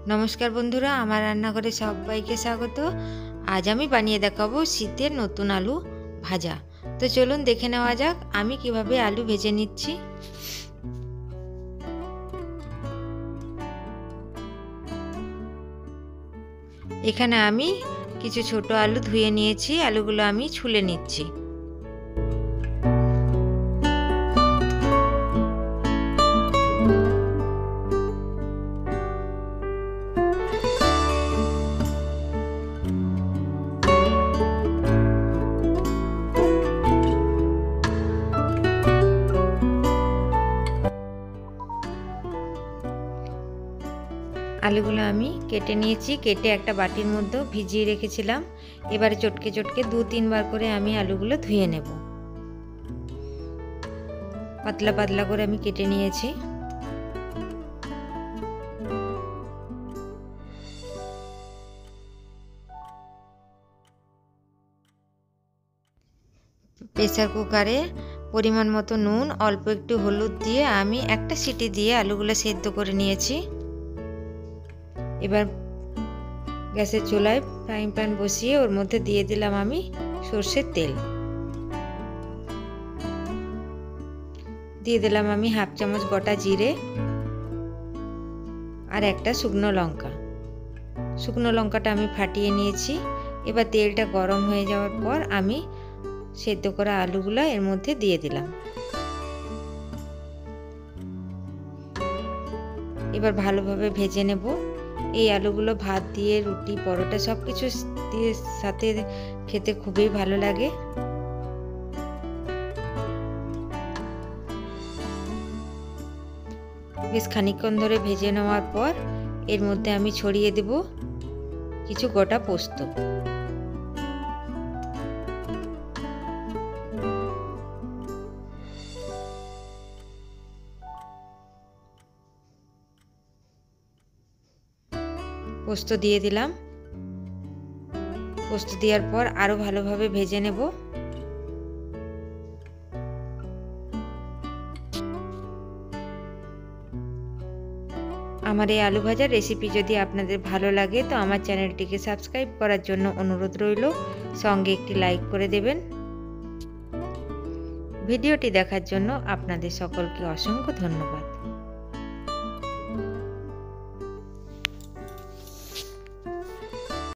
नमस्कार बंधुरा आमार रान्नाघरे सबाइके स्वागत। आज आमी बानिये देखाबो शीतेर नतून आलू भाजा। तो चलुन देखे नेওয়া যাক आमी किभाबे आलू भेजे निচ্छि। एखाने आमी किछु छोटो आलू धुए निয়েছি, आलूगुलो आमी छुले निচ্ছি। आलूगुलो आमी केटे निয়েছি, केटे एक बाटिर मध्य भिजिए रेखेছিলাম। एबारे चटके चटके 2-3 बार करे आमी आलूगुलो धुए नेब। पातला पातला करे आमी केटे निয়েছি। प्रेसार कुकारे परिमाण मतो नुन अल्प एकटू हलुद दिए आमी एकटा सीटी दिए आलूगुलो सेদ্ধ करे निয়েছি। एबार गैसेर चूलाय फ्राइंग पैन बसिए ओर मध्य दिए दिलाम आमी सर्षेर तेल, दिए दिलाम आमी हाफ चामच गोटा जिरे और एकटा शुकनो लंका। शुकनो लंकाटा आमी फाटिए निয়েছি। एबार तेलटा गरम हये जाओयार पर आमी सेদ্ধ करा आलूगुलो एर मध्य दिए दिलाम। एबार भालोभाबे भेजे नेब। এই আলুগুলো ভাত দিয়ে রুটি পরোটা সবকিছু দিয়ে সাথে খেতে খুবই ভালো লাগে। বেশ খানিকক্ষণ ধরে ভেজে নেওয়ার পর এর মধ্যে আমি ছড়িয়ে দেব কিছু গোটা পোস্ত। পোস্ত দিয়ে দিলাম। পোস্ত দেওয়ার পর আরো ভালোভাবে ভেজে নেব। আমার এই আলু ভাজার রেসিপি যদি আপনাদের ভালো লাগে তো আমার চ্যানেলটিকে সাবস্ক্রাইব করার জন্য অনুরোধ রইল, সঙ্গে একটি লাইক করে দেবেন। ভিডিওটি দেখার জন্য আপনাদের সকলকে অসংখ্য ধন্যবাদ।